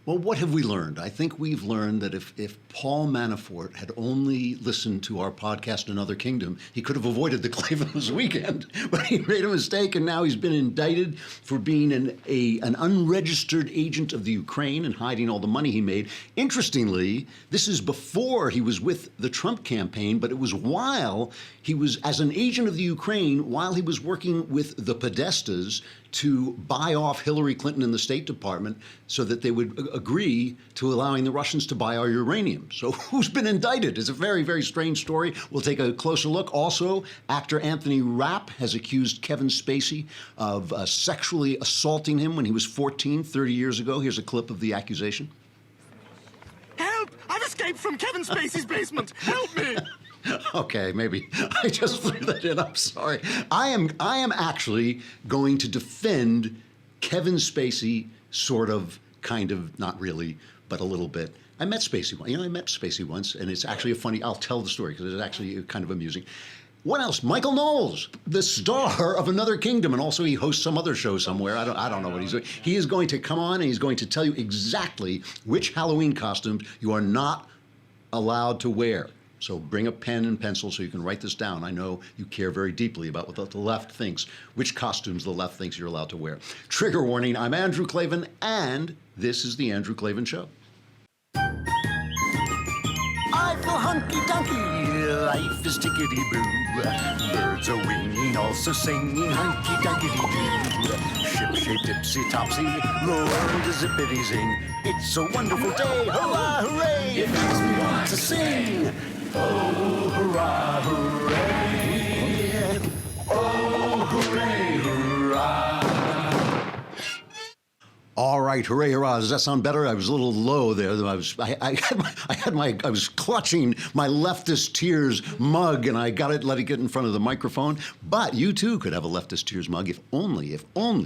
Well, what have we learned? I think we've learned that if Paul Manafort had only listened to our podcast Another Kingdom, he could have avoided the Klavan this weekend. But he made a mistake, and now he's been indicted for being an unregistered agent of the Ukraine and hiding all the money he made. Interestingly, this is before he was with the Trump campaign, but it was while he was, as an agent of the Ukraine, while he was working with the Podestas to buy off Hillary Clinton in the State Department so that they would agree to allowing the Russians to buy our uranium. So who's been indicted? It's a very, very strange story. We'll take a closer look. Also, actor Anthony Rapp has accused Kevin Spacey of sexually assaulting him when he was 14, 30 years ago. Here's a clip of the accusation. Help! I've escaped from Kevin Spacey's basement. Help me! Okay, maybe I just threw that in. I'm sorry. I am actually going to defend Kevin Spacey, sort of, kind of, not really, but a little bit. I met Spacey once. I met Spacey once, and it's actually a funny. I'll tell the story because it's actually kind of amusing. What else? Michael Knowles, the star of Another Kingdom, and also he hosts some other show somewhere. I don't know what he's doing. He is going to come on and he's going to tell you exactly which Halloween costumes you are not allowed to wear. So bring a pen and pencil so you can write this down. I know you care very deeply about what the left thinks, which costumes the left thinks you're allowed to wear. Trigger warning, I'm Andrew Klavan, and this is The Andrew Klavan Show. I feel hunky-dunky, life is tickety-boo. Birds are winging, also singing hunky-dunky-doo. Ship-shaped, ipsy-topsy, the world is zippity-zing. It's a wonderful day, hurrah, hooray! It makes me want to sing. Oh, hurrah, hooray! Oh, hooray, hurrah! All right, hooray, hurrah! Does that sound better? I was a little low there. I was clutching my leftist tears mug, and I let it get in front of the microphone. But you too could have a leftist tears mug if only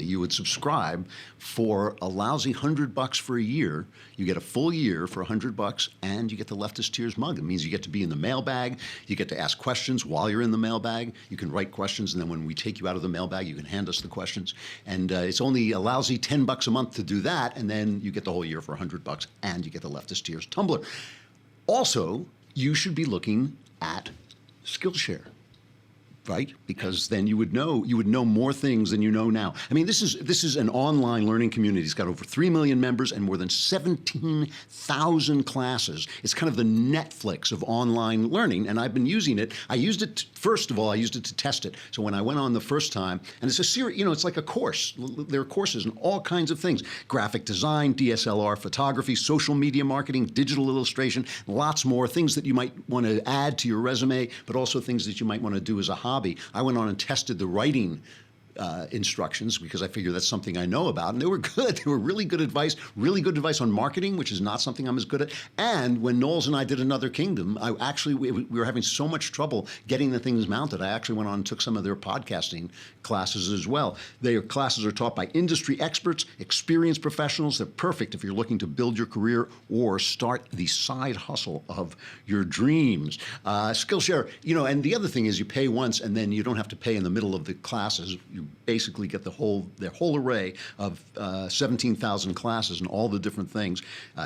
you would subscribe for a lousy $100 for a year. You get a full year for $100, and you get the leftist tears mug. It means you get to be in the mailbag. You get to ask questions while you're in the mailbag. You can write questions, and then when we take you out of the mailbag, you can hand us the questions. And it's only a lousy $10 a month to do that, and then you get the whole year for $100, and you get the leftist tears tumbler. Also, you should be looking at Skillshare, right? Because then you would know more things than you know now. I mean, this is an online learning community. It's got over 3 million members and more than 17,000 classes. It's kind of the Netflix of online learning, and I've been using it. I used it first of all. I used it to test it. So when I went on the first time, and it's a series. It's like a course. There are courses in all kinds of things: graphic design, DSLR photography, social media marketing, digital illustration, lots more things that you might want to add to your resume, but also things that you might want to do as a hobby. I went on and tested the writing instructions because I figured that's something I know about, and they were good. They were really good advice on marketing, which is not something I'm as good at. And when Knowles and I did Another Kingdom, we were having so much trouble getting the things mounted. I actually went on and took some of their podcasting classes as well. Their classes are taught by industry experts, experienced professionals. They're perfect if you're looking to build your career or start the side hustle of your dreams. Skillshare, and the other thing is you pay once and then you don't have to pay in the middle of the classes. You basically get their whole array of 17,000 classes and all the different things: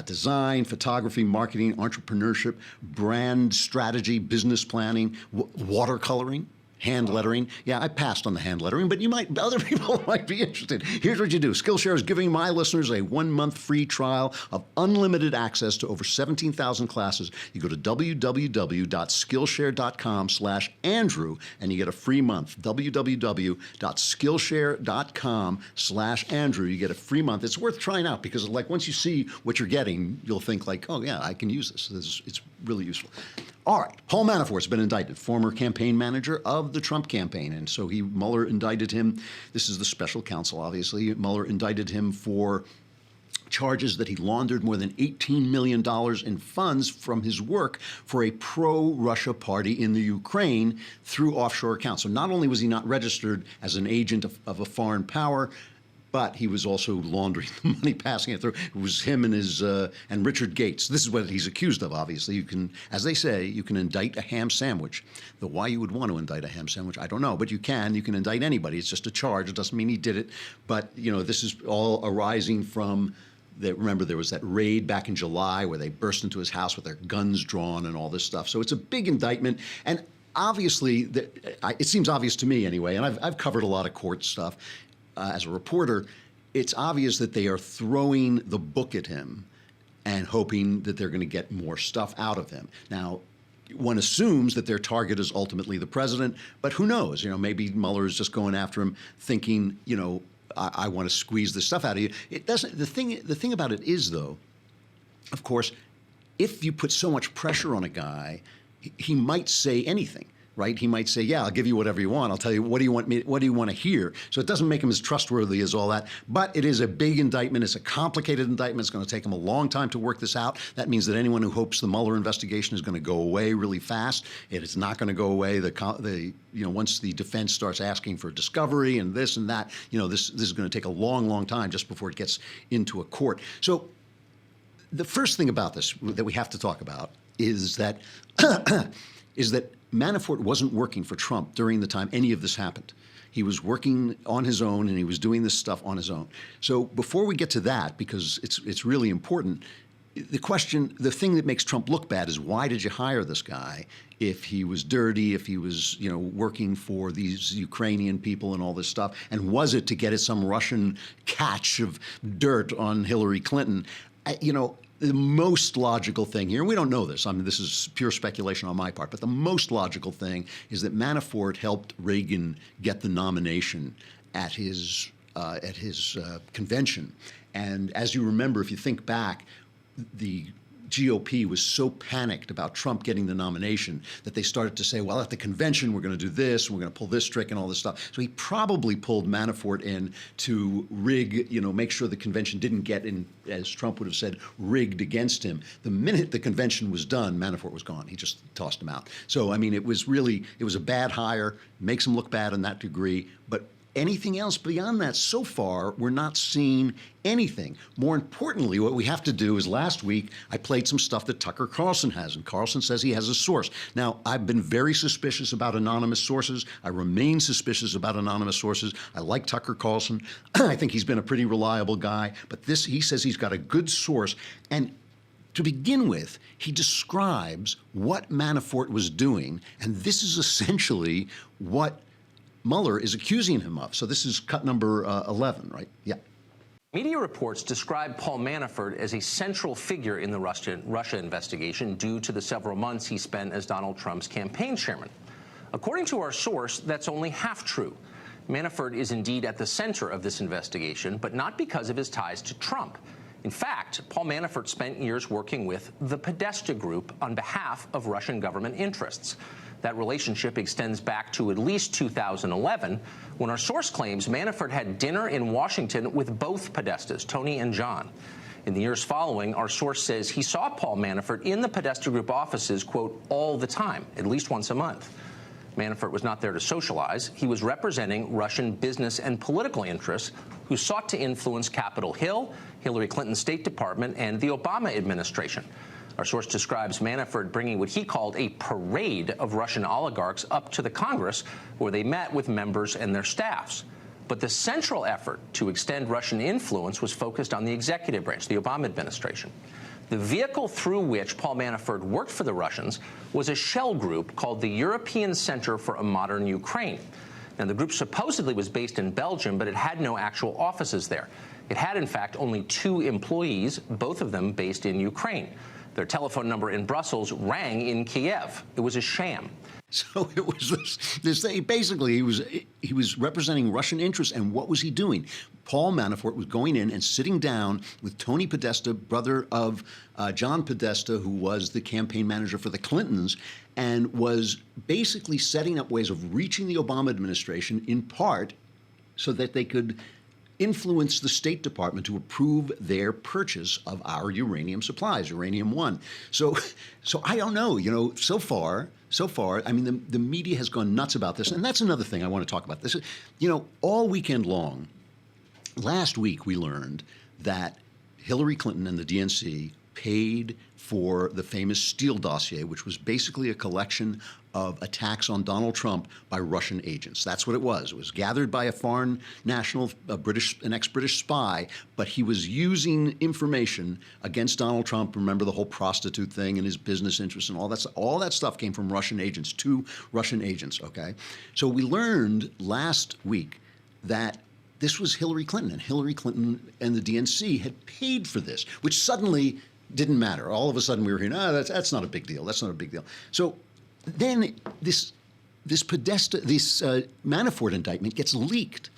design, photography, marketing, entrepreneurship, brand strategy, business planning, watercoloring, hand lettering. Yeah, I passed on the hand lettering, but other people might be interested. Here's what you do. Skillshare is giving my listeners a 1-month free trial of unlimited access to over 17,000 classes. You go to www.skillshare.com/Andrew and you get a free month. www.skillshare.com/Andrew. You get a free month. It's worth trying out because once you see what you're getting, you'll think oh yeah, I can use this. It's really useful. All right, Paul Manafort's been indicted, former campaign manager of the Trump campaign. And so Mueller indicted him. This is the special counsel, obviously. Mueller indicted him for charges that he laundered more than $18 million in funds from his work for a pro-Russia party in the Ukraine through offshore accounts. So not only was he not registered as an agent of a foreign power, but he was also laundering the money, passing it through. It was him and Richard Gates. This is what he's accused of, obviously. You can, as they say, you can indict a ham sandwich. Though why you would want to indict a ham sandwich, I don't know. But you can indict anybody. It's just a charge. It doesn't mean he did it. But, this is all arising from remember there was that raid back in July where they burst into his house with their guns drawn and all this stuff. So it's a big indictment. And obviously, it seems obvious to me anyway, and I've covered a lot of court stuff as a reporter. It's obvious that they are throwing the book at him and hoping that they're going to get more stuff out of him. Now, one assumes that their target is ultimately the president, but who knows? Maybe Mueller is just going after him thinking, I want to squeeze this stuff out of you. It doesn't. The thing about it is, though, of course, if you put so much pressure on a guy, he might say anything, right? He might say, "Yeah, I'll give you whatever you want. I'll tell you what do you want to hear." So it doesn't make him as trustworthy as all that. But it is a big indictment. It's a complicated indictment. It's going to take him a long time to work this out. That means that anyone who hopes the Mueller investigation is going to go away really fast, it is not going to go away. Once the defense starts asking for discovery and this and that, this is going to take a long, long time just before it gets into a court. So the first thing about this that we have to talk about is that Manafort wasn't working for Trump during the time any of this happened. He was working on his own, and he was doing this stuff on his own. So before we get to that, because it's really important, the thing that makes Trump look bad is, why did you hire this guy if he was dirty, if he was, working for these Ukrainian people and all this stuff? And was it to get at some Russian catch of dirt on Hillary Clinton? The most logical thing here, and we don't know this, this is pure speculation on my part, but the most logical thing is that Manafort helped Reagan get the nomination at his convention. And as you remember, if you think back, the GOP was so panicked about Trump getting the nomination that they started to say, well, at the convention, we're going to do this, we're going to pull this trick and all this stuff. So he probably pulled Manafort in to rig, make sure the convention didn't get in, as Trump would have said, rigged against him. The minute the convention was done, Manafort was gone. He just tossed him out. So, it was a bad hire, makes him look bad in that degree, but anything else beyond that, so far, we're not seeing anything. More importantly, what we have to do is, last week, I played some stuff that Tucker Carlson has, and Carlson says he has a source. Now, I've been very suspicious about anonymous sources. I remain suspicious about anonymous sources. I like Tucker Carlson. I think he's been a pretty reliable guy, but he says he's got a good source. And to begin with, he describes what Manafort was doing, and this is essentially what Mueller is accusing him of. So this is cut number 11, right? Yeah. Media reports describe Paul Manafort as a central figure in the Russia investigation due to the several months he spent as Donald Trump's campaign chairman. According to our source, that's only half true. Manafort is indeed at the center of this investigation, but not because of his ties to Trump. In fact, Paul Manafort spent years working with the Podesta Group on behalf of Russian government interests. That relationship extends back to at least 2011, when our source claims Manafort had dinner in Washington with both Podestas, Tony and John. In the years following, our source says he saw Paul Manafort in the Podesta Group offices, quote, all the time, at least once a month. Manafort was not there to socialize. He was representing Russian business and political interests who sought to influence Capitol Hill, Hillary Clinton's State Department, and the Obama administration. Our source describes Manafort bringing what he called a parade of Russian oligarchs up to the Congress, where they met with members and their staffs. But the central effort to extend Russian influence was focused on the executive branch, the Obama administration. The vehicle through which Paul Manafort worked for the Russians was a shell group called the European Center for a Modern Ukraine. Now, the group supposedly was based in Belgium, but it had no actual offices there. It had, in fact, only 2 employees, both of them based in Ukraine. Their telephone number in Brussels rang in Kiev. It was a sham. So it was this thing. Basically, he was representing Russian interests, and what was he doing? Paul Manafort was going in and sitting down with Tony Podesta, brother of John Podesta, who was the campaign manager for the Clintons, and was basically setting up ways of reaching the Obama administration, in part so that they could influence the State Department to approve their purchase of our uranium supplies, Uranium One. So I don't know. So far, the media has gone nuts about this, and that's another thing I want to talk about. This, all weekend long, last week we learned that Hillary Clinton and the DNC paid for the famous Steele dossier, which was basically a collection of attacks on Donald Trump by Russian agents. That's what it was. It was gathered by a foreign national, an ex-British spy, but he was using information against Donald Trump. Remember the whole prostitute thing and his business interests and all that stuff. All that stuff came from Russian agents, 2 Russian agents, okay? So we learned last week that this was Hillary Clinton, and Hillary Clinton and the DNC had paid for this, which suddenly didn't matter. All of a sudden we were hearing, that's not a big deal. That's not a big deal. So then this Manafort indictment gets leaked.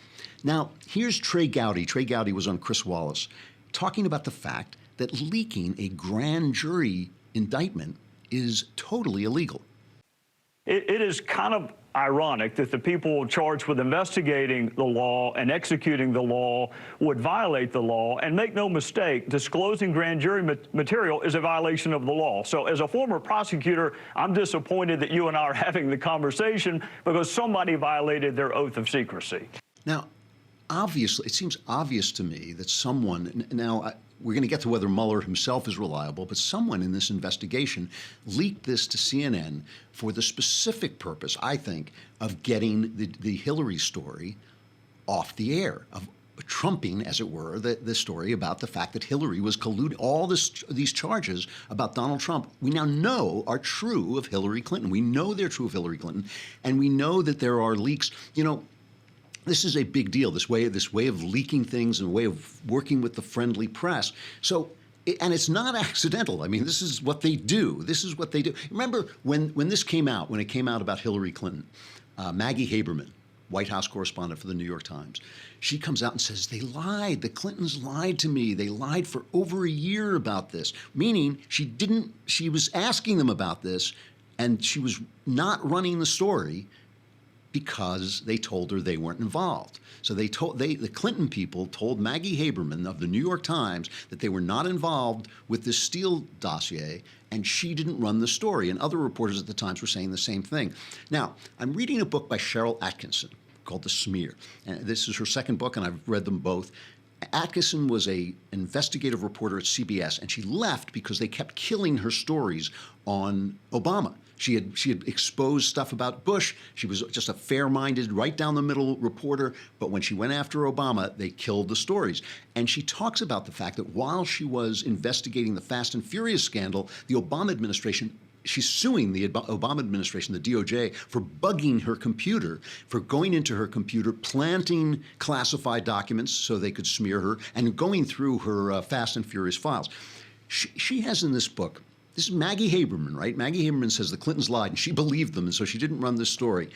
Now, here's Trey Gowdy. Trey Gowdy was on Chris Wallace talking about the fact that leaking a grand jury indictment is totally illegal. It is kind of ironic that the people charged with investigating the law and executing the law would violate the law. And make no mistake, disclosing grand jury material is a violation of the law. So as a former prosecutor, I'm disappointed that you and I are having the conversation because somebody violated their oath of secrecy. Now, obviously, it seems obvious to me that someone, we're going to get to whether Mueller himself is reliable, but someone in this investigation leaked this to CNN for the specific purpose, I think, of getting the Hillary story off the air, of trumping, as it were, the story about the fact that Hillary was colluding. All these charges about Donald Trump, we now know are true of Hillary Clinton. We know they're true of Hillary Clinton, and we know that there are leaks. You know, this is a big deal, this way of leaking things and a way of working with the friendly press. So, and it's not accidental. I mean, this is what they do. This is what they do. Remember when this came out, when it came out about Hillary Clinton, Maggie Haberman, White House correspondent for the New York Times, she comes out and says, they lied. The Clintons lied to me. They lied for over a year about this, meaning she was asking them about this and she was not running the story because they told her they weren't involved. So the Clinton people told Maggie Haberman of the New York Times that they were not involved with this Steele dossier, and she didn't run the story. And other reporters at the Times were saying the same thing. Now, I'm reading a book by Cheryl Atkinson called The Smear. And this is her second book, and I've read them both. Atkinson was an investigative reporter at CBS, and she left because they kept killing her stories on Obama. She had exposed stuff about Bush. She was just a fair-minded, right-down-the-middle reporter. But when she went after Obama, they killed the stories. And she talks about the fact that while she was investigating the Fast and Furious scandal, the Obama administration, she's suing the Obama administration, the DOJ, for bugging her computer, for going into her computer, planting classified documents so they could smear her, and going through her Fast and Furious files. She has in this book, this is Maggie Haberman, right? Maggie Haberman says the Clintons lied, and she believed them, and so she didn't run this story.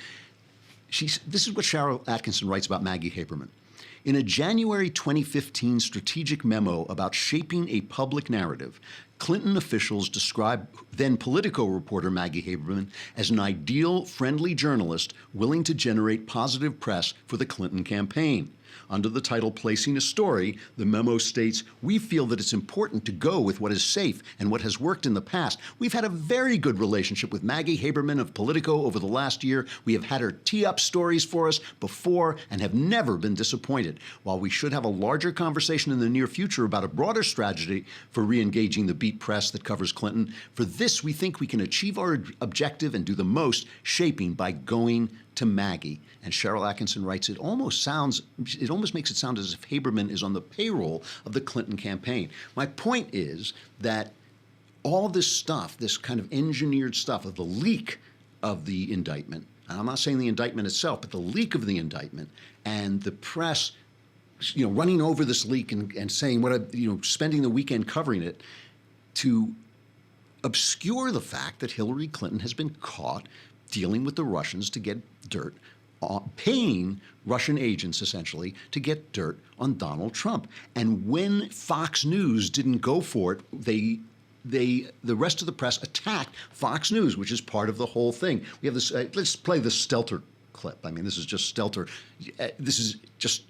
This is what Cheryl Atkinson writes about Maggie Haberman. In a January 2015 strategic memo about shaping a public narrative, Clinton officials described then Politico reporter Maggie Haberman as an ideal, friendly journalist willing to generate positive press for the Clinton campaign. Under the title Placing a Story, the memo states, "We feel that it's important to go with what is safe and what has worked in the past. We've had a very good relationship with Maggie Haberman of Politico over the last year. We have had her tee up stories for us before and have never been disappointed. While we should have a larger conversation in the near future about a broader strategy for re-engaging the beat press that covers Clinton, for this we think we can achieve our objective and do the most shaping by going to Maggie." And Cheryl Atkinson writes, it almost makes it sound as if Haberman is on the payroll of the Clinton campaign. My point is that all this stuff, this kind of engineered stuff of the leak of the indictment, and I'm not saying the indictment itself, but the leak of the indictment and the press, running over this leak and saying spending the weekend covering it to obscure the fact that Hillary Clinton has been caught dealing with the Russians to get dirt, paying Russian agents essentially to get dirt on Donald Trump. And when Fox News didn't go for it, the rest of the press attacked Fox News, which is part of the whole thing. We have this. Let's play the Stelter clip. I mean, this is just Stelter. This is just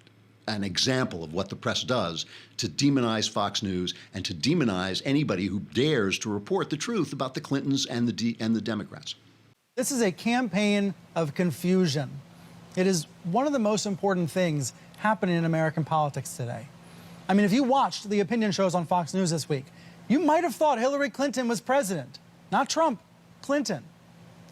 an example of what the press does to demonize Fox News and to demonize anybody who dares to report the truth about the Clintons and the Democrats. This is a campaign of confusion. It is one of the most important things happening in American politics today. I mean, if you watched the opinion shows on Fox News this week, You might have thought Hillary Clinton was president, not Trump, Clinton.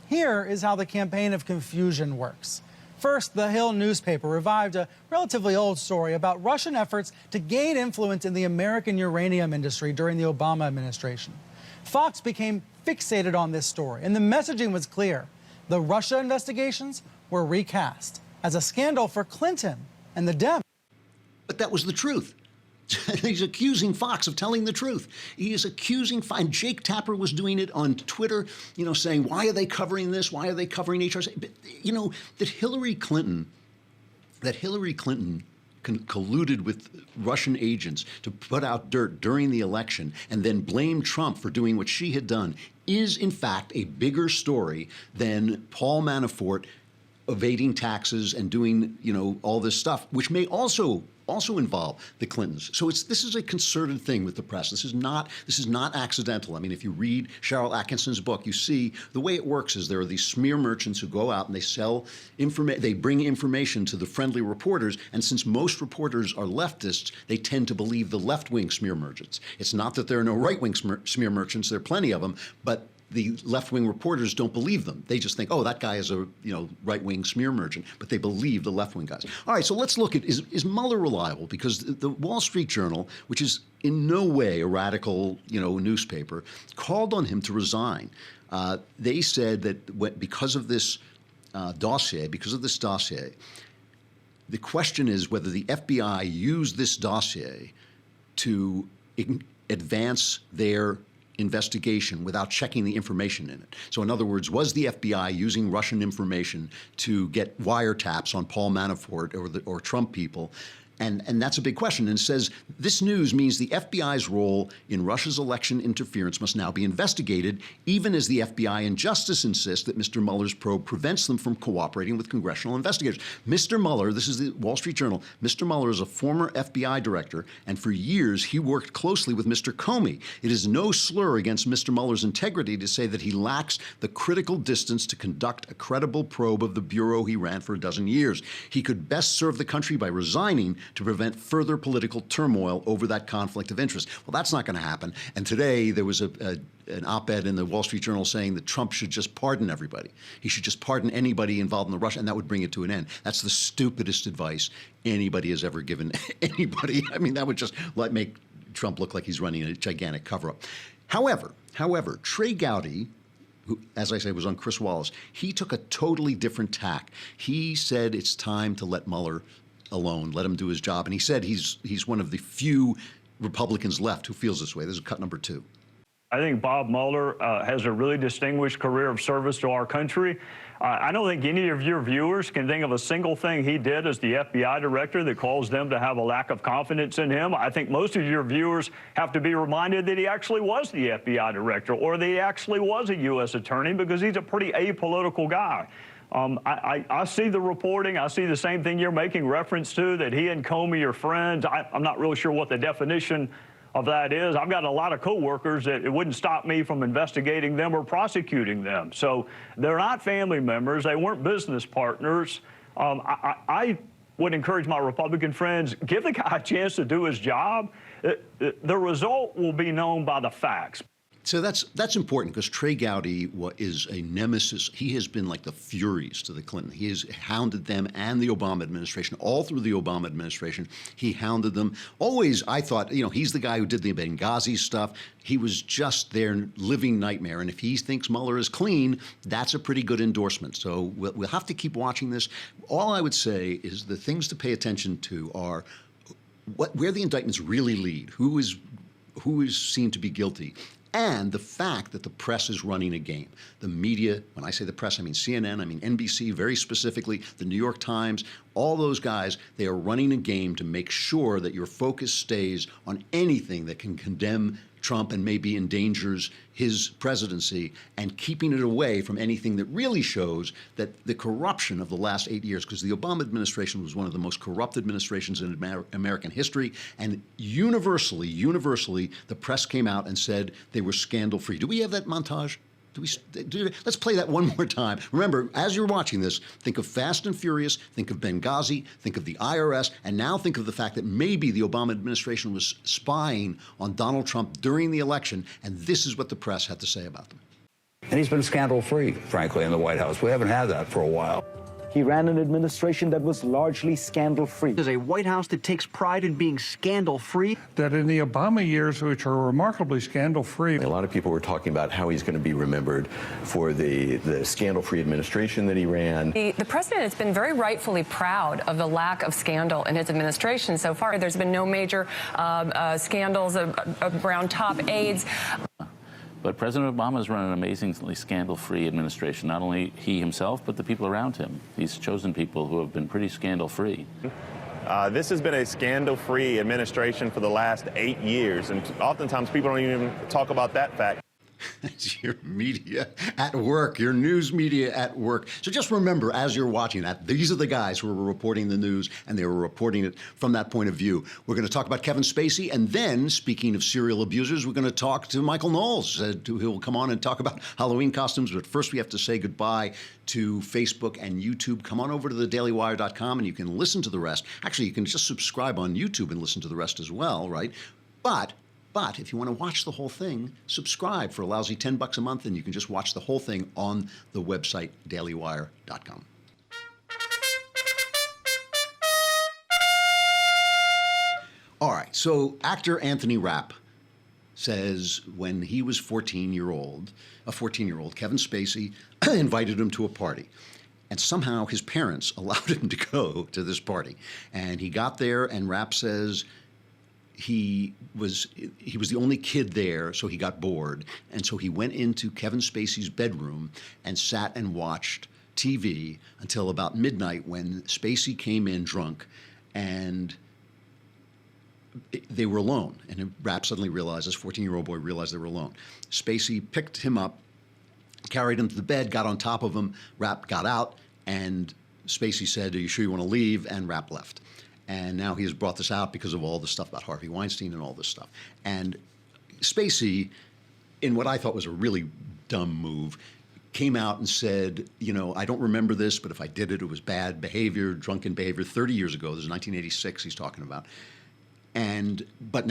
Here is how the campaign of confusion works. First, the Hill newspaper revived a relatively old story about Russian efforts to gain influence in the American uranium industry during the Obama administration. Fox became fixated on this story, and the messaging was clear. The Russia investigations were recast as a scandal for Clinton and the Dems. But that was the truth. He's accusing Fox of telling the truth. He is accusing, and Jake Tapper was doing it on Twitter, saying, why are they covering this? Why are they covering HRC? But, that Hillary Clinton colluded with Russian agents to put out dirt during the election and then blame Trump for doing what she had done is, in fact, a bigger story than Paul Manafort evading taxes and doing, all this stuff, which may also involve the Clintons. So this is a concerted thing with the press. This is not accidental. I mean, if you read Cheryl Atkinson's book, you see the way it works is there are these smear merchants who go out and they sell information. They bring information to the friendly reporters, and since most reporters are leftists, they tend to believe the left-wing smear merchants. It's not that there are no right-wing smear merchants. There are plenty of them, but the left-wing reporters don't believe them. They just think, oh, that guy is a right-wing smear merchant, but they believe the left-wing guys. All right, so let's look at, is Mueller reliable? Because the Wall Street Journal, which is in no way a radical newspaper, called on him to resign. They said that because of this dossier, the question is whether the FBI used this dossier to advance their investigation without checking the information in it. So in other words, was the FBI using Russian information to get wiretaps on Paul Manafort or Trump people? And that's a big question. And it says this news means the FBI's role in Russia's election interference must now be investigated, even as the FBI and Justice insist that Mr. Mueller's probe prevents them from cooperating with congressional investigators. Mr. Mueller, this is the Wall Street Journal, Mr. Mueller is a former FBI director, and for years he worked closely with Mr. Comey. It is no slur against Mr. Mueller's integrity to say that he lacks the critical distance to conduct a credible probe of the bureau he ran for a dozen years. He could best serve the country by resigning to prevent further political turmoil over that conflict of interest. Well, that's not going to happen. And today there was an op-ed in the Wall Street Journal saying that Trump should just pardon everybody. He should just pardon anybody involved in the Russia, and that would bring it to an end. That's the stupidest advice anybody has ever given anybody. I mean, that would just make Trump look like he's running a gigantic cover-up. However, Trey Gowdy, who, as I say, was on Chris Wallace, he took a totally different tack. He said it's time to let Mueller alone, let him do his job. And he said he's one of the few Republicans left who feels this way. This is cut number 2. I think Bob Mueller has a really distinguished career of service to our country. I don't think any of your viewers can think of a single thing he did as the FBI director that caused them to have a lack of confidence in him. I think most of your viewers have to be reminded that he actually was the FBI director or that he actually was a U.S. attorney, because he's a pretty apolitical guy. I see the reporting. I see the same thing you're making reference to, that he and Comey are friends. I'm not really sure what the definition of that is. I've got a lot of coworkers that it wouldn't stop me from investigating them or prosecuting them. So they're not family members. They weren't business partners. I would encourage my Republican friends, give the guy a chance to do his job. The result will be known by the facts. So that's important, because Trey Gowdy is a nemesis. He has been like the Furies to the Clinton. He has hounded them and the Obama administration. All through the Obama administration, he hounded them. Always, I thought, he's the guy who did the Benghazi stuff. He was just their living nightmare. And if he thinks Mueller is clean, that's a pretty good endorsement. So we'll have to keep watching this. All I would say is the things to pay attention to are where the indictments really lead, who is seen to be guilty, and the fact that the press is running a game. The media, when I say the press, I mean CNN, I mean NBC, very specifically, the New York Times, all those guys, they are running a game to make sure that your focus stays on anything that can condemn Trump and maybe endangers his presidency, and keeping it away from anything that really shows that the corruption of the last 8 years, because the Obama administration was one of the most corrupt administrations in American history, and universally, the press came out and said they were scandal-free. Do we have that montage? Let's play that one more time. Remember, as you're watching this, think of Fast and Furious, think of Benghazi, think of the IRS, and now think of the fact that maybe the Obama administration was spying on Donald Trump during the election, and this is what the press had to say about them. And he's been scandal-free, frankly, in the White House. We haven't had that for a while. He ran an administration that was largely scandal-free. There's a White House that takes pride in being scandal-free. That in the Obama years, which are remarkably scandal-free. A lot of people were talking about how he's going to be remembered for the scandal-free administration that he ran. The president has been very rightfully proud of the lack of scandal in his administration so far. There's been no major scandals around top aides. But President Obama has run an amazingly scandal-free administration, not only he himself, but the people around him. He's chosen people who have been pretty scandal-free. This has been a scandal-free administration for the last 8 years, and oftentimes people don't even talk about that fact. It's your media at work, your news media at work. So just remember, as you're watching that, these are the guys who were reporting the news, and they were reporting it from that point of view. We're going to talk about Kevin Spacey, and then, speaking of serial abusers, we're going to talk to Michael Knowles, who will come on and talk about Halloween costumes. But first, we have to say goodbye to Facebook and YouTube. Come on over to thedailywire.com, and you can listen to the rest. Actually, you can just subscribe on YouTube and listen to the rest as well, right? But if you want to watch the whole thing, subscribe for a lousy $10 a month, and you can just watch the whole thing on the website, dailywire.com. All right, so actor Anthony Rapp says when he was a 14-year-old, Kevin Spacey invited him to a party. And somehow his parents allowed him to go to this party. And he got there, and Rapp says he was the only kid there, so he got bored. And so he went into Kevin Spacey's bedroom and sat and watched TV until about midnight, when Spacey came in drunk, and they were alone. And Rapp suddenly realized, this 14-year-old boy realized they were alone. Spacey picked him up, carried him to the bed, got on top of him. Rapp got out, and Spacey said, "Are you sure you want to leave?" And Rapp left. And now he has brought this out because of all the stuff about Harvey Weinstein and all this stuff. And Spacey, in what I thought was a really dumb move, came out and said, I don't remember this, but if I did it, it was bad behavior, drunken behavior 30 years ago. This is 1986 he's talking about. But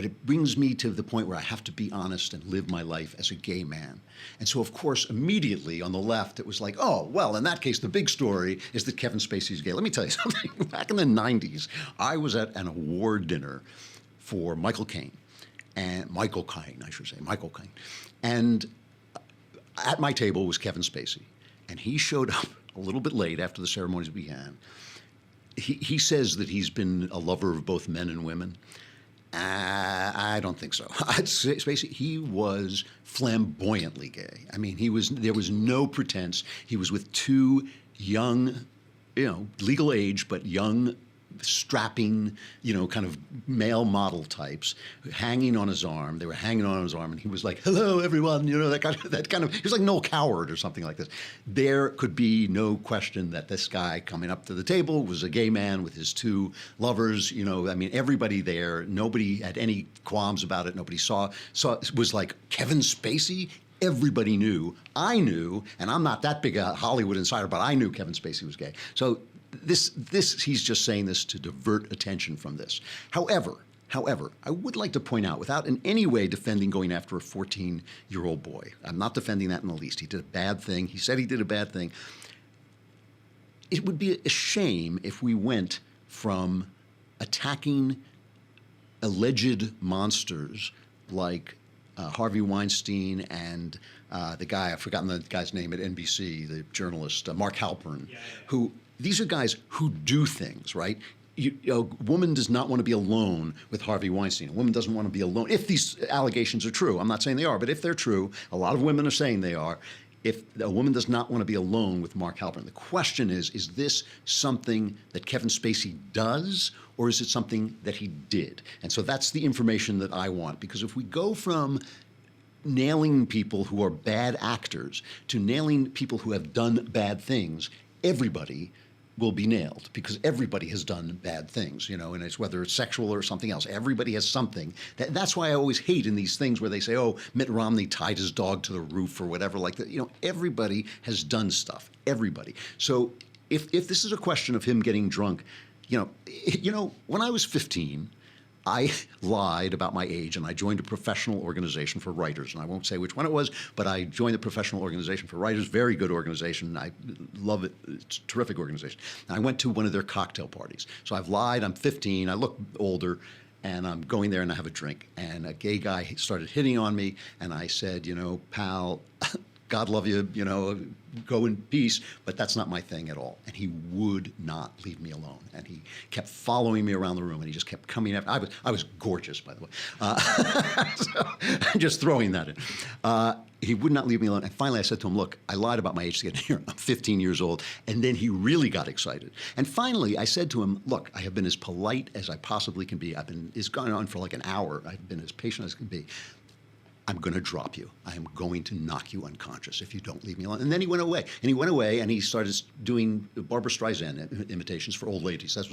it brings me to the point where I have to be honest and live my life as a gay man. And so, of course, immediately on the left, it was like, oh, well, in that case, the big story is that Kevin Spacey's gay. Let me tell you something. Back in the 90s, I was at an award dinner for Michael Caine. And at my table was Kevin Spacey. And he showed up a little bit late after the ceremonies began. He says that he's been a lover of both men and women. I don't think so. Spacey, he was flamboyantly gay. I mean, there was no pretense. He was with two young, legal age, but young, strapping, kind of male model types hanging on his arm. They were hanging on his arm, and he was like, "Hello, everyone," that kind of, he was like Noel Coward or something like this. There could be no question that this guy coming up to the table was a gay man with his two lovers. Everybody there, nobody had any qualms about it. Nobody saw it was like Kevin Spacey. Everybody knew. I knew, and I'm not that big a Hollywood insider, but I knew Kevin Spacey was gay. So this he's just saying this to divert attention from this. However, I would like to point out, without in any way defending going after a 14-year-old boy, I'm not defending that in the least. He did a bad thing. He said he did a bad thing. It would be a shame if we went from attacking alleged monsters like Harvey Weinstein and the guy, I've forgotten the guy's name at NBC, the journalist, Mark Halpern, who, these are guys who do things, right? A woman does not want to be alone with Harvey Weinstein. A woman doesn't want to be alone. If these allegations are true, I'm not saying they are, but if they're true, a lot of women are saying they are. If a woman does not want to be alone with Mark Halpern, the question is this something that Kevin Spacey does, or is it something that he did? And so that's the information that I want, because if we go from nailing people who are bad actors to nailing people who have done bad things, everybody will be nailed because everybody has done bad things, you know, and it's whether it's sexual or something else. Everybody has something. That's why I always hate in these things where they say, oh, Mitt Romney tied his dog to the roof or whatever like that. You know, everybody has done stuff. Everybody. So if this is a question of him getting drunk, you know, when I was 15, I lied about my age, and I joined a professional organization for writers. And I won't say which one it was, but I joined the Professional Organization for Writers, very good organization. I love it. It's a terrific organization. And I went to one of their cocktail parties. So I've lied. I'm 15. I look older. And I'm going there and I have a drink. And a gay guy started hitting on me. And I said, you know, pal, God love you, you know, go in peace, but that's not my thing at all. And he would not leave me alone. And he kept following me around the room, and he just kept coming after. I was gorgeous, by the way. So I'm just throwing that in. He would not leave me alone. And finally I said to him, look, I lied about my age to get here. I'm 15 years old. And then he really got excited. And finally I said to him, look, I have been as polite as I possibly can be. It's gone on for like an hour. I've been as patient as can be. I'm going to drop you. I am going to knock you unconscious if you don't leave me alone. And then he went away. And he went away and he started doing Barbra Streisand imitations for old ladies. That's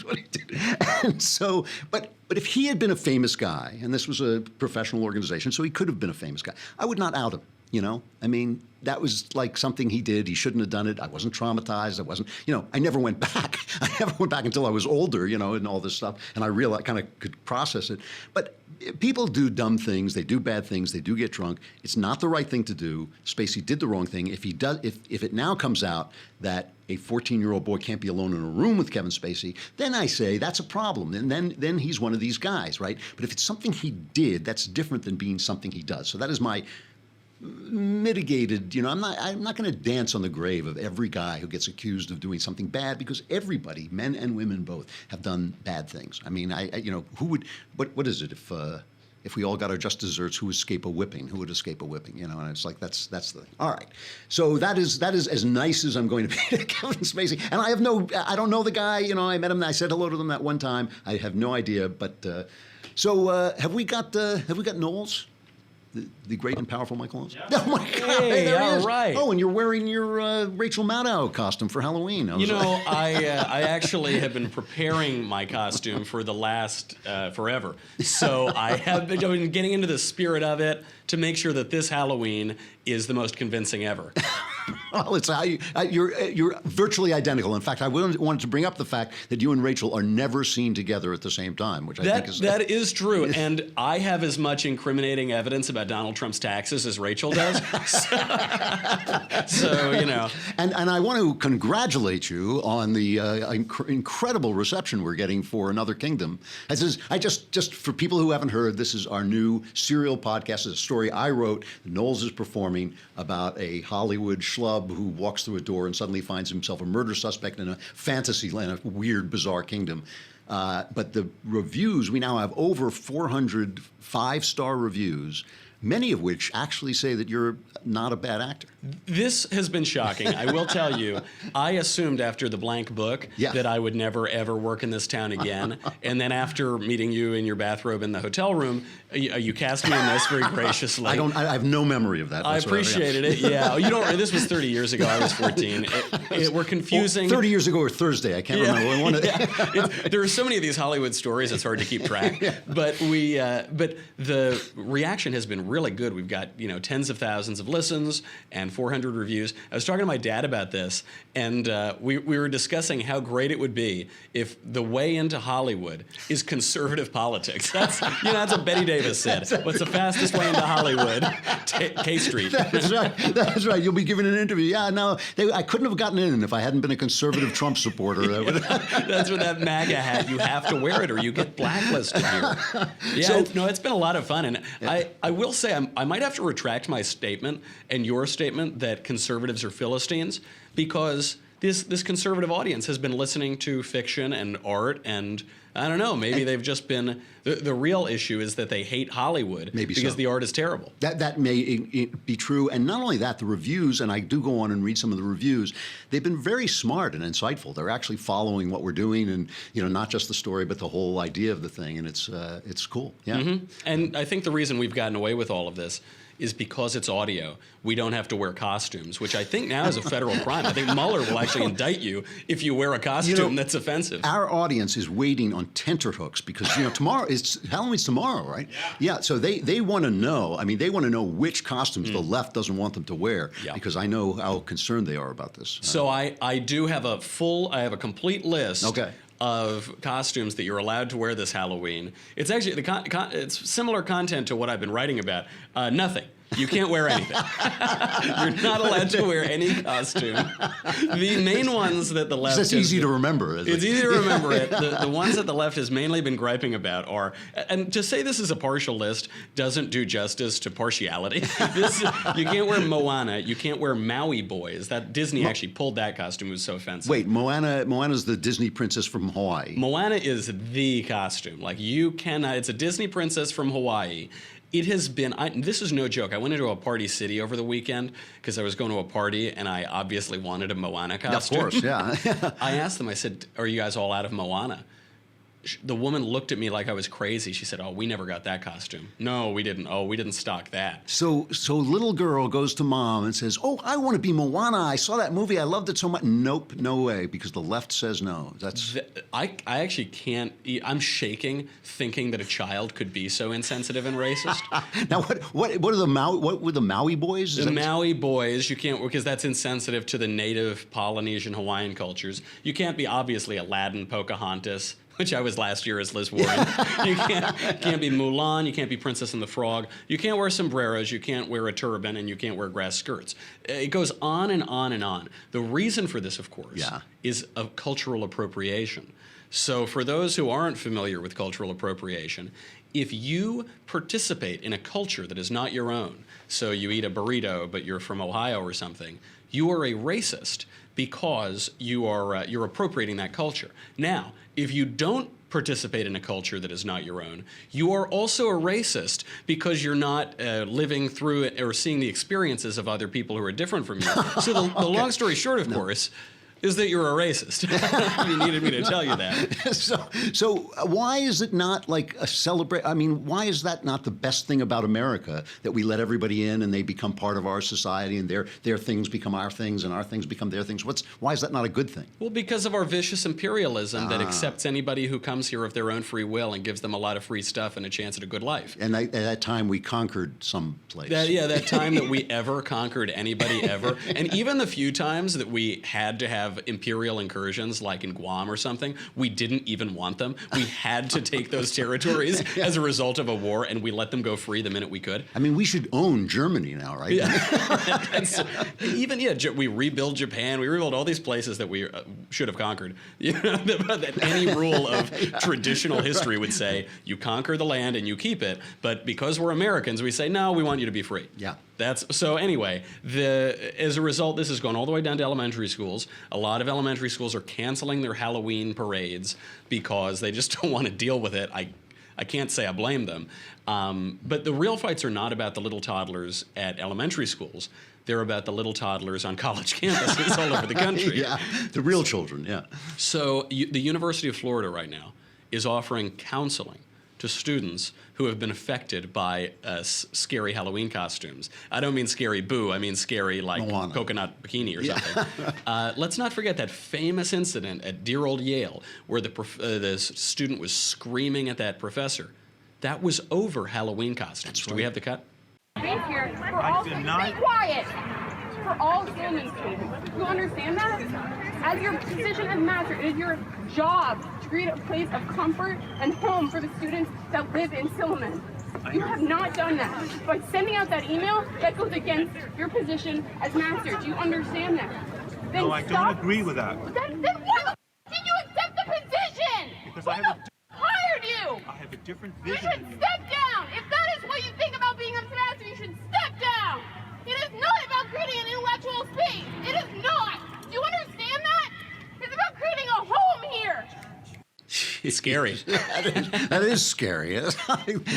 what he did. And so, but if he had been a famous guy, and this was a professional organization, so he could have been a famous guy, I would not out him. You know, I mean, that was like something he did. He shouldn't have done it. I wasn't traumatized. I wasn't, you know, I never went back. I never went back until I was older, you know, and all this stuff. And I realized, kind of could process it. But people do dumb things. They do bad things. They do get drunk. It's not the right thing to do. Spacey did the wrong thing. If he does, if it now comes out that a 14-year-old boy can't be alone in a room with Kevin Spacey, then I say that's a problem. And then he's one of these guys, right? But if it's something he did, that's different than being something he does. So that is my mitigated, you know, I'm not going to dance on the grave of every guy who gets accused of doing something bad, because everybody, men and women both, have done bad things. I mean, you know, who would, what is it if we all got our just desserts, who would escape a whipping? Who would escape a whipping? You know, and it's like that's the thing. All right, so that is as nice as I'm going to be to Kevin Spacey, and I don't know the guy. You know, I met him, I said hello to them that one time. I have no idea, but so have we got Knowles? The great and powerful Michael Knowles? Yeah. Oh, my God. Hey, there he is. Right. Oh, and you're wearing your Rachel Maddow costume for Halloween. You know, I actually have been preparing my costume for the last forever. So I have been getting into the spirit of it to make sure that this Halloween is the most convincing ever. Well, it's how you're virtually identical. In fact, I wanted to bring up the fact that you and Rachel are never seen together at the same time, which I think is... That is true, and I have as much incriminating evidence about Donald Trump's taxes as Rachel does. So, you know. And I want to congratulate you on the incredible reception we're getting for Another Kingdom. Just for people who haven't heard, this is our new serial podcast. It's a story I wrote, Knowles is performing, about a Hollywood schlub who walks through a door and suddenly finds himself a murder suspect in a fantasy land, a weird, bizarre kingdom. But the reviews, we now have over 400 five-star reviews, many of which actually say that you're not a bad actor. This has been shocking. I will tell you, I assumed after the blank book that I would never, ever work in this town again. And then after meeting you in your bathrobe in the hotel room, you cast me in this very graciously. I have no memory of that. I appreciated it, yeah. You don't. This was 30 years ago. I was 14. We're confusing. 30 years ago or Thursday, I can't remember. There are so many of these Hollywood stories, it's hard to keep track. But but the reaction has been really good. We've got, you know, tens of thousands of listens and 400 reviews. I was talking to my dad about this, and we were discussing how great it would be if the way into Hollywood is conservative politics. That's a Betty Davis said. What's the fastest way into Hollywood? K Street. That's right. That's right. You'll be giving an interview. Yeah, no, I couldn't have gotten in if I hadn't been a conservative Trump supporter. That's with that MAGA hat. You have to wear it or you get blacklisted here. Yeah, it's been a lot of fun. And I will say I might have to retract my statement and your statement that conservatives are Philistines, because this conservative audience has been listening to fiction and art, and I don't know, maybe they've just been The real issue is that they hate Hollywood because the art is terrible. That may be true. And not only that, the reviews, and I do go on and read some of the reviews, they've been very smart and insightful. They're actually following what we're doing and, not just the story, but the whole idea of the thing. And it's cool. Yeah. Mm-hmm. And I think the reason we've gotten away with all of this is because it's audio. We don't have to wear costumes, which I think now is a federal crime. I think Mueller will actually indict you if you wear a costume that's offensive. Our audience is waiting on tenterhooks because, tomorrow Halloween's tomorrow, right? Yeah. So they want to know. I mean, they want to know which costumes the left doesn't want them to wear because I know how concerned they are about this. So I do have a complete list. Okay. Of costumes that you're allowed to wear this Halloween. It's actually it's similar content to what I've been writing about. Nothing. You can't wear anything. You're not allowed to wear any costume. The main ones that the left... It's easy to remember, isn't it? It's easy to remember it. The ones that the left has mainly been griping about are... And to say this is a partial list doesn't do justice to partiality. You can't wear Moana. You can't wear Maui Boys. That Disney actually pulled that costume. It was so offensive. Wait, Moana's the Disney princess from Hawaii. Moana is the costume. Like, you cannot... It's a Disney princess from Hawaii. It has been, this is no joke. I went into a Party City over the weekend because I was going to a party and I obviously wanted a Moana costume. Of course, yeah. I asked them, I said, are you guys all out of Moana? The woman looked at me like I was crazy. She said, oh, we never got that costume. No, we didn't. Oh, we didn't stock that. So little girl goes to mom and says, oh, I want to be Moana. I saw that movie. I loved it so much. Nope, no way, because the left says no. I actually can't. I'm shaking thinking that a child could be so insensitive and racist. Now, what were the Maui Boys? The Maui Boys, you can't, because that's insensitive to the native Polynesian Hawaiian cultures. You can't be obviously Aladdin, Pocahontas, which I was last year as Liz Warren. You can't be Mulan, you can't be Princess and the Frog, you can't wear sombreros, you can't wear a turban, and you can't wear grass skirts. It goes on and on and on. The reason for this, of course, is a cultural appropriation. So for those who aren't familiar with cultural appropriation, if you participate in a culture that is not your own, so you eat a burrito but you're from Ohio or something, you are a racist because you're appropriating that culture. Now, if you don't participate in a culture that is not your own, you are also a racist because you're not living through it or seeing the experiences of other people who are different from you. So the long story short, of course, is that you're a racist. You needed me to tell you that. So why is it not like a celebrate? I mean, why is that not the best thing about America, that we let everybody in and they become part of our society and their things become our things and our things become their things? Why is that not a good thing? Well, because of our vicious imperialism that accepts anybody who comes here of their own free will and gives them a lot of free stuff and a chance at a good life. And at that time, we conquered some place. That time that we ever conquered anybody ever. And even the few times that we had to have imperial incursions, like in Guam or something, we didn't even want them. We had to take those territories as a result of a war, and we let them go free the minute we could. I mean, we should own Germany now, right? Yeah. We rebuild Japan. We rebuild all these places that we should have conquered. That any rule of traditional history would say, you conquer the land and you keep it, but because we're Americans, we say, no, we want you to be free. Yeah. So anyway, as a result, this has gone all the way down to elementary schools. A lot of elementary schools are canceling their Halloween parades because they just don't want to deal with it. I can't say I blame them. But the real fights are not about the little toddlers at elementary schools. They're about the little toddlers on college campuses all over the country. Yeah, the real children, yeah. So the University of Florida right now is offering counseling to students who have been affected by scary Halloween costumes. I don't mean scary boo, I mean scary like Moana. Coconut bikini or something. Let's not forget that famous incident at dear old Yale where the student was screaming at that professor. That was over Halloween costumes. Do we have the cut? Being here for all students. Be quiet! For all students. You understand that? As your position as master, it is your job to create a place of comfort and home for the students that live in Silliman. You have not done that. By sending out that email, that goes against your position as master. Do you understand that? Then no, I don't agree with that. Then why did you accept the position? Because I have hired you? I have a different vision. You should step down. If that is what you think about being a master, you should step down. It is not about creating an intellectual space. It is not. Do you understand that? It's about creating a home here. It's scary. That is scary.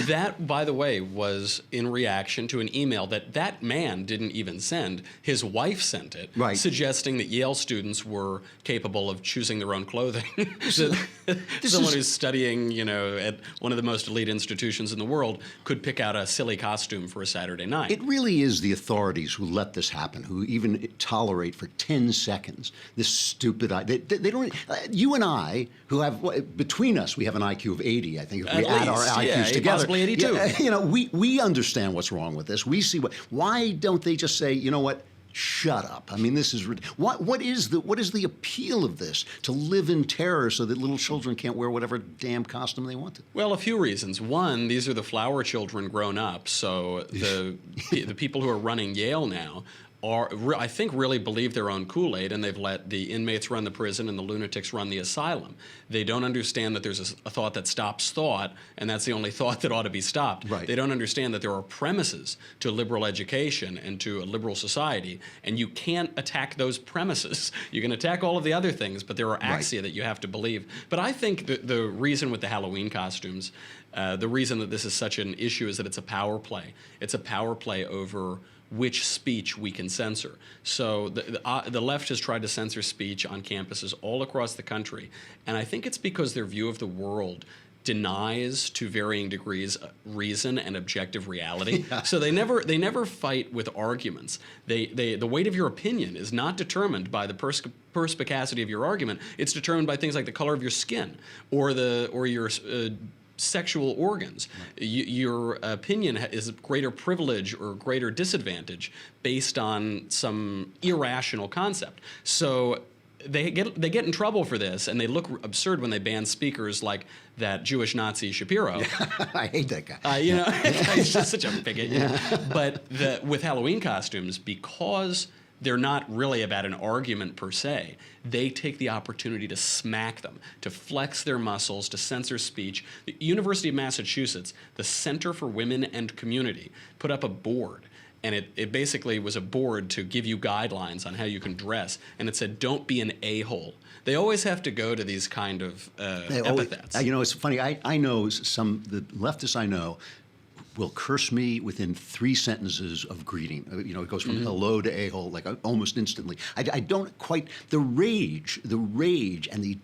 That, by the way, was in reaction to an email that man didn't even send. His wife sent it, right, suggesting that Yale students were capable of choosing their own clothing. Someone who's studying, at one of the most elite institutions in the world could pick out a silly costume for a Saturday night. It really is the authorities who let this happen, who even tolerate for 10 seconds this stupid idea. They don't. You and I, who have between us, we have an IQ of 80. I think if we add our IQs together, possibly 82. Yeah, we understand what's wrong with this. We see why don't they just say, you know what? Shut up. I mean, this is what is the appeal of this? To live in terror so that little children can't wear whatever damn costume they want to. Well, a few reasons. One, these are the flower children grown up, so the people who are running Yale now I think really believe their own Kool-Aid, and they've let the inmates run the prison and the lunatics run the asylum. They don't understand that there's a thought that stops thought, and that's the only thought that ought to be stopped. Right. They don't understand that there are premises to liberal education and to a liberal society, and you can't attack those premises. You can attack all of the other things, but there are axia that you have to believe. But I think the reason with the Halloween costumes, the reason that this is such an issue is that it's a power play. It's a power play over which speech we can censor. So the left has tried to censor speech on campuses all across the country, and I think it's because their view of the world denies to varying degrees reason and objective reality. Yeah. So they never fight with arguments. The weight of your opinion is not determined by the perspicacity of your argument. It's determined by things like the color of your skin or your sexual organs. Right. Your opinion is greater privilege or greater disadvantage based on some irrational concept. So they get in trouble for this, and they look absurd when they ban speakers like that Jewish Nazi Shapiro. Yeah, I hate that guy. He's just such a bigot. Yeah. But with Halloween costumes, because they're not really about an argument per se. They take the opportunity to smack them, to flex their muscles, to censor speech. The University of Massachusetts, the Center for Women and Community, put up a board. And it basically was a board to give you guidelines on how you can dress. And it said, don't be an a-hole. They always have to go to these kind of epithets. It's funny. I know the leftists I know will curse me within 3 sentences of greeting. It goes from hello to a-hole, like almost instantly. I don't quite, the rage and the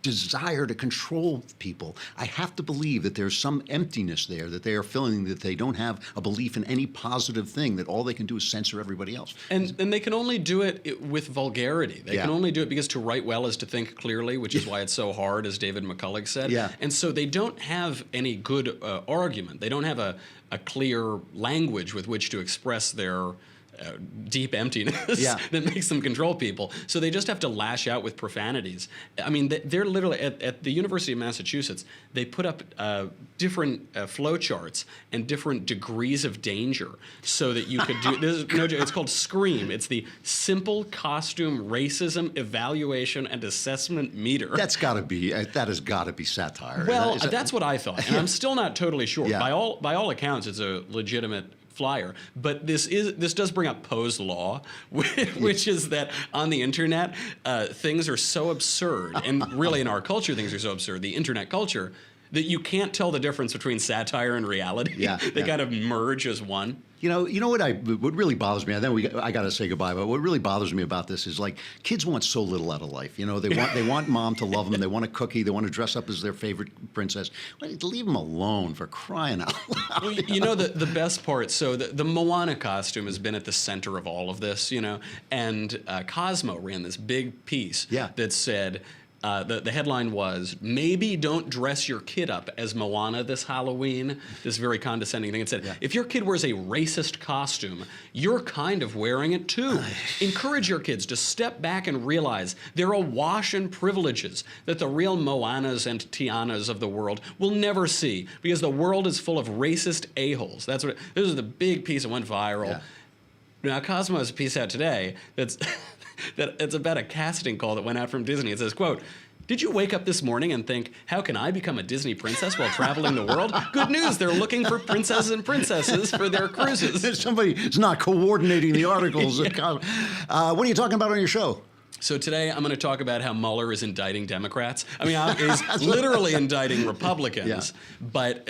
desire to control people, I have to believe that there's some emptiness there, that they are feeling that they don't have a belief in any positive thing, that all they can do is censor everybody else. And they can only do it with vulgarity. They can only do it because to write well is to think clearly, which is why it's so hard, as David McCulloch said. Yeah. And so they don't have any good argument. They don't have a clear language with which to express their deep emptiness that makes them control people. So they just have to lash out with profanities. I mean, they're literally, at the University of Massachusetts, they put up different flow charts and different degrees of danger so that you could do, it's called SCREAM. It's the Simple Costume Racism Evaluation and Assessment Meter. That has got to be satire. Well, that's what I thought, and I'm still not totally sure. Yeah. By all accounts, it's a legitimate flyer, but this does bring up Poe's law, which is that on the internet things are so absurd, and really in our culture things are so absurd, the internet culture, that you can't tell the difference between satire and reality. Yeah, they kind of merge as one. You know what really bothers me, and then I got to say goodbye, but what really bothers me about this is, like, kids want so little out of life. They want mom to love them, they want a cookie, they want to dress up as their favorite princess. Well, leave them alone, for crying out loud. Well, the best part, so the Moana costume has been at the center of all of this, and Cosmo ran this big piece that said, the headline was, maybe don't dress your kid up as Moana this Halloween, this very condescending thing. It said, if your kid wears a racist costume, you're kind of wearing it too. Encourage your kids to step back and realize they're awash in privileges that the real Moanas and Tianas of the world will never see, because the world is full of racist a-holes. This is the big piece that went viral. Yeah. Now, Cosmo has a piece out today that's that it's about a casting call that went out from Disney. It says, quote, "Did you wake up this morning and think, how can I become a Disney princess while traveling the world? Good news, they're looking for princesses and princesses for their cruises." Somebody is not coordinating the articles. What are you talking about on your show? So today I'm going to talk about how Mueller is indicting Democrats. I mean, he's literally indicting Republicans. Yeah. But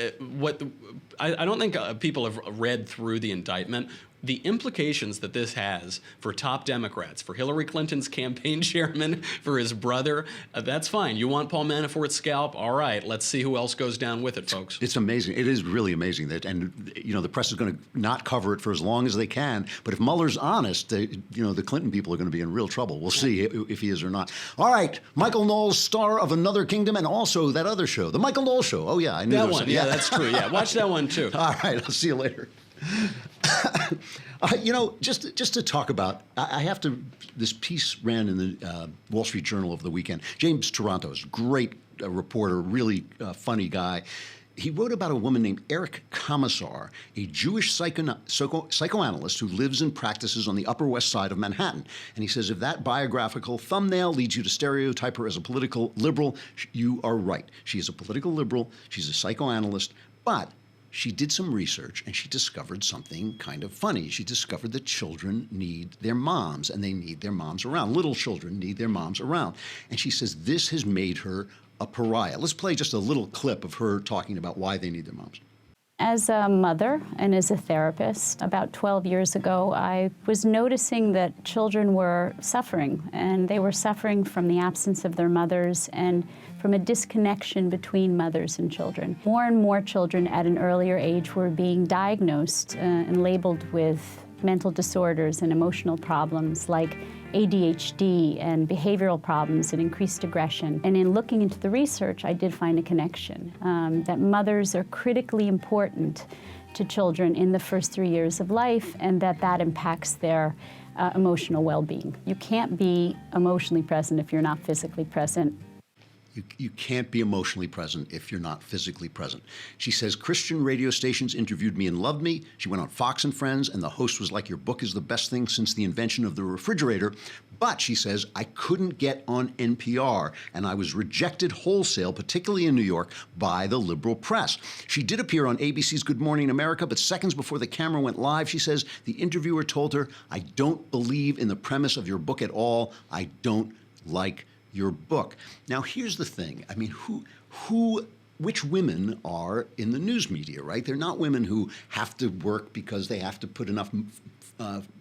I don't think people have read through the indictment. The implications that this has for top Democrats, for Hillary Clinton's campaign chairman, for his brother, that's fine. You want Paul Manafort's scalp? All right, let's see who else goes down with it, folks. It's amazing. It is really amazing that, and you know, the press is going to not cover it for as long as they can. But if Mueller's honest, the Clinton people are going to be in real trouble. We'll see if he is or not. All right, Michael Knowles, star of Another Kingdom, and also that other show, the Michael Knowles Show. Oh yeah, I knew that one. Yeah, that's true. Yeah, watch that one too. All right, I'll see you later. Just to talk about, I have to. This piece ran in the Wall Street Journal over the weekend. James Taranto is a great reporter, really funny guy. He wrote about a woman named Eric Commissar, a Jewish psychoanalyst who lives and practices on the Upper West Side of Manhattan. And he says, if that biographical thumbnail leads you to stereotype her as a political liberal, you are right. She is a political liberal. She's a psychoanalyst. But she did some research and she discovered something kind of funny. She discovered that children need their moms and they need their moms around. Little children need their moms around. And she says this has made her a pariah. Let's play just a little clip of her talking about why they need their moms. As a mother and as a therapist, about 12 years ago, I was noticing that children were suffering, and they were suffering from the absence of their mothers and from a disconnection between mothers and children. More and more children at an earlier age were being diagnosed and labeled with mental disorders and emotional problems like ADHD and behavioral problems and increased aggression. And in looking into the research, I did find a connection that mothers are critically important to children in the first 3 years of life, and that impacts their emotional well-being. You can't be emotionally present if you're not physically present. You can't be emotionally present if you're not physically present. She says, Christian radio stations interviewed me and loved me. She went on Fox and Friends, and the host was like, your book is the best thing since the invention of the refrigerator. But, she says, I couldn't get on NPR, and I was rejected wholesale, particularly in New York, by the liberal press. She did appear on ABC's Good Morning America, but seconds before the camera went live, she says, the interviewer told her, I don't believe in the premise of your book at all. I don't like your book. Now, here's the thing. I mean, which women are in the news media, right? They're not women who have to work because they have to put enough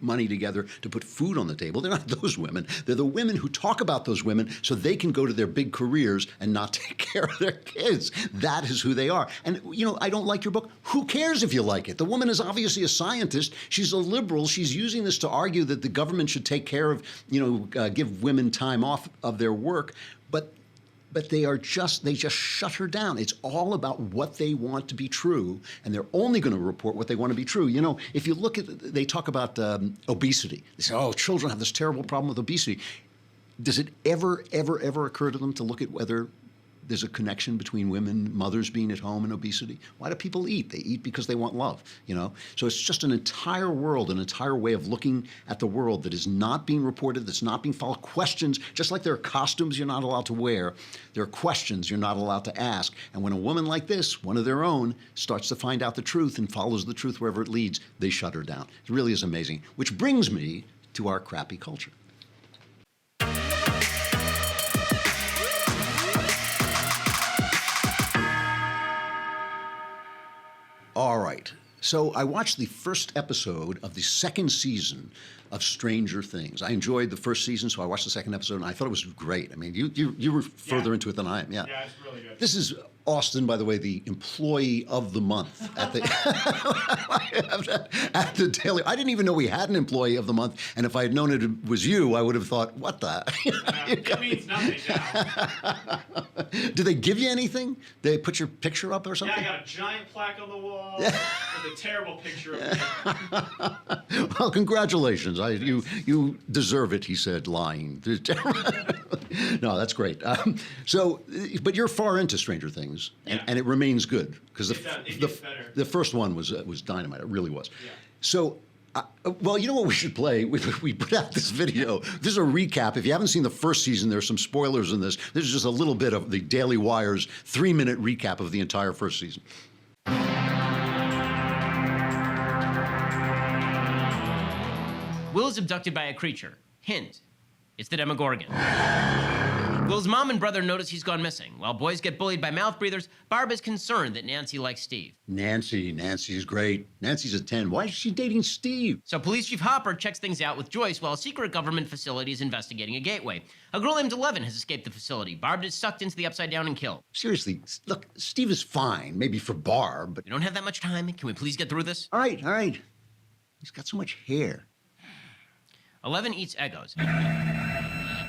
money together to put food on the table. They're not those women. They're the women who talk about those women so they can go to their big careers and not take care of their kids. That is who they are. And, I don't like your book. Who cares if you like it? The woman is obviously a scientist. She's a liberal. She's using this to argue that the government should take care of, give women time off of their work. But they just shut her down. It's all about what they want to be true, and they're only going to report what they want to be true. If you look at, they talk about obesity. They say, oh, children have this terrible problem with obesity. Does it ever occur to them to look at whether there's a connection between women, mothers being at home, and obesity? Why do people eat? They eat because they want love, So it's just an entire world, an entire way of looking at the world that is not being reported, that's not being followed. Questions, just like there are costumes you're not allowed to wear, there are questions you're not allowed to ask. And when a woman like this, one of their own, starts to find out the truth and follows the truth wherever it leads, they shut her down. It really is amazing. Which brings me to our crappy culture. All right. So I watched the first episode of the second season of Stranger Things. I enjoyed the first season, so I watched the second episode, and I thought it was great. I mean, you were further into it than I am. Yeah, it's really good. This is Austin, by the way, the employee of the month at the at the Daily. I didn't even know we had an employee of the month, and if I had known it was you, I would have thought, what the? It means nothing now. Did they give you anything? Did they put your picture up or something? Yeah, I got a giant plaque on the wall with a terrible picture of me. Well, congratulations. You deserve it, he said, lying. No, that's great. But you're far into Stranger Things, and it remains good because the first one was dynamite. It really was. Yeah. So. Well, you know what we should play? We put out this video. This is a recap. If you haven't seen the first season, there's some spoilers in this. This is just a little bit of the Daily Wire's 3-minute recap of the entire first season. Will is abducted by a creature. Hint, It's the Demogorgon. Will's mom and brother notice he's gone missing. While boys get bullied by mouth breathers, Barb is concerned that Nancy likes Steve. Nancy's great. Nancy's a 10. Why is she dating Steve? So Police Chief Hopper checks things out with Joyce while a secret government facility is investigating a gateway. A girl named 11 has escaped the facility. Barb is sucked into the Upside Down and killed. Seriously, look, Steve is fine, maybe for Barb, but... We don't have that much time. Can we please get through this? All right. He's got so much hair. 11 eats Eggos.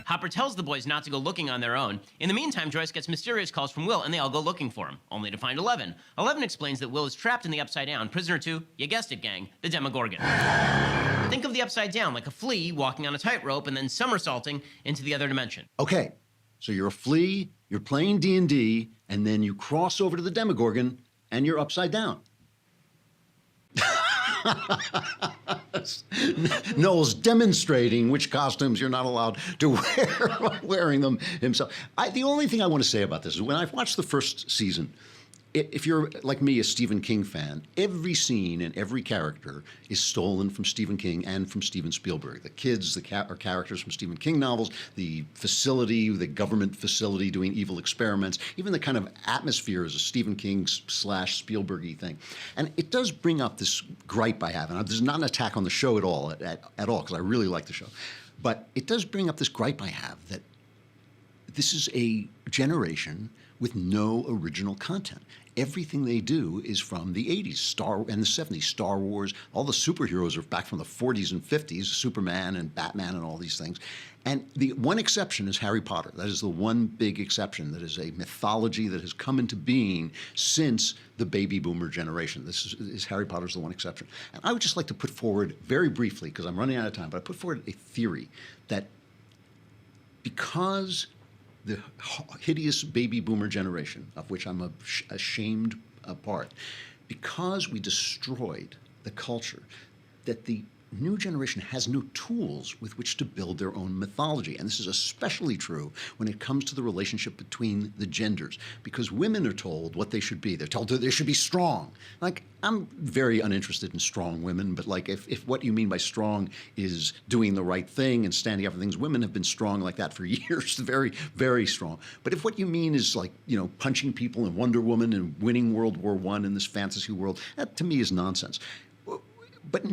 Hopper tells the boys not to go looking on their own. In the meantime, Joyce gets mysterious calls from Will, and they all go looking for him, only to find 11. 11 explains that Will is trapped in the Upside Down, prisoner to, you guessed it, gang, the Demogorgon. Think of the Upside Down like a flea walking on a tightrope and then somersaulting into the other dimension. Okay, so you're a flea, you're playing D&D, and then you cross over to the Demogorgon, and you're upside down. Knowles demonstrating which costumes you're not allowed to wear by wearing them himself. The only thing I want to say about this is when I watched the first season, if you're like me, a Stephen King fan, every scene and every character is stolen from Stephen King and from Steven Spielberg. The kids are characters from Stephen King novels, the facility, the government facility doing evil experiments, even the kind of atmosphere is a Stephen King / Spielberg-y thing. And it does bring up this gripe I have, and this is not an attack on the show at all, because I really like the show. But it does bring up this gripe I have that this is a generation with no original content. Everything they do is from the 80s and the 70s. Star Wars, all the superheroes are back from the 40s and 50s, Superman and Batman and all these things. And the one exception is Harry Potter. That is the one big exception. That is a mythology that has come into being since the baby boomer generation. This is Harry Potter's the one exception. And I would just like to put forward very briefly, because I'm running out of time, but I put forward a theory that because the hideous baby boomer generation, of which I'm a shamed part, because we destroyed the culture, that the new generation has no tools with which to build their own mythology. And this is especially true when it comes to the relationship between the genders, because women are told what they should be. They're told they should be strong. Like, I'm very uninterested in strong women, but like if what you mean by strong is doing the right thing and standing up for things, women have been strong like that for years, very, very strong. But if what you mean is like, punching people and Wonder Woman and winning World War I in this fantasy world, that to me is nonsense. But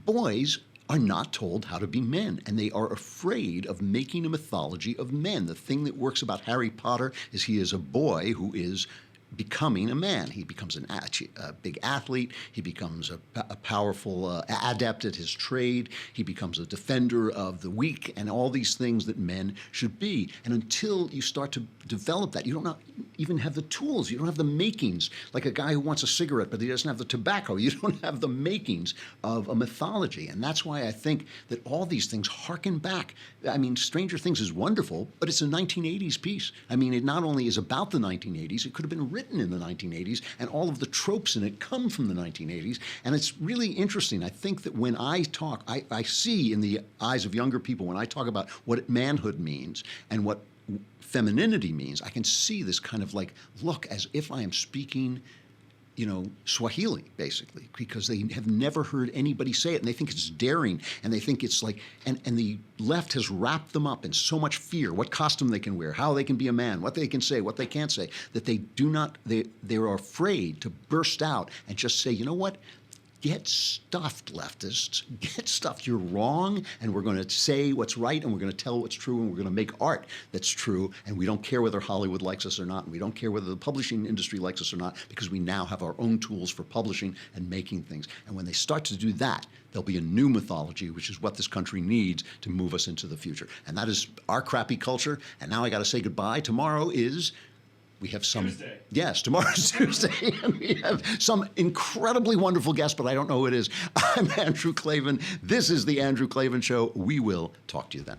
boys are not told how to be men, and they are afraid of making a mythology of men. The thing that works about Harry Potter is he is a boy who is becoming a man. He becomes a big athlete. He becomes a powerful adept at his trade. He becomes a defender of the weak and all these things that men should be. And until you start to develop that, you don't even have the tools. You don't have the makings. Like a guy who wants a cigarette, but he doesn't have the tobacco. You don't have the makings of a mythology. And that's why I think that all these things harken back. I mean, Stranger Things is wonderful, but it's a 1980s piece. I mean, it not only is about the 1980s, it could have been written in the 1980s, and all of the tropes in it come from the 1980s. And it's really interesting. I think that when I talk, I see in the eyes of younger people, when I talk about what manhood means and what femininity means, I can see this kind of like look as if I am speaking Swahili, basically, because they have never heard anybody say it, and they think it's daring, and they think it's like, and the left has wrapped them up in so much fear, what costume they can wear, how they can be a man, what they can say, what they can't say, that they are afraid to burst out and just say, you know what? Get stuffed, leftists. Get stuffed. You're wrong, and we're going to say what's right, and we're going to tell what's true, and we're going to make art that's true, and we don't care whether Hollywood likes us or not, and we don't care whether the publishing industry likes us or not, because we now have our own tools for publishing and making things. And when they start to do that, there'll be a new mythology, which is what this country needs to move us into the future. And that is our crappy culture. And now I got to say goodbye. Tomorrow is... We have some... Tuesday. Yes, tomorrow's Tuesday, and we have some incredibly wonderful guest, but I don't know who it is. I'm Andrew Klavan. This is The Andrew Klavan Show. We will talk to you then.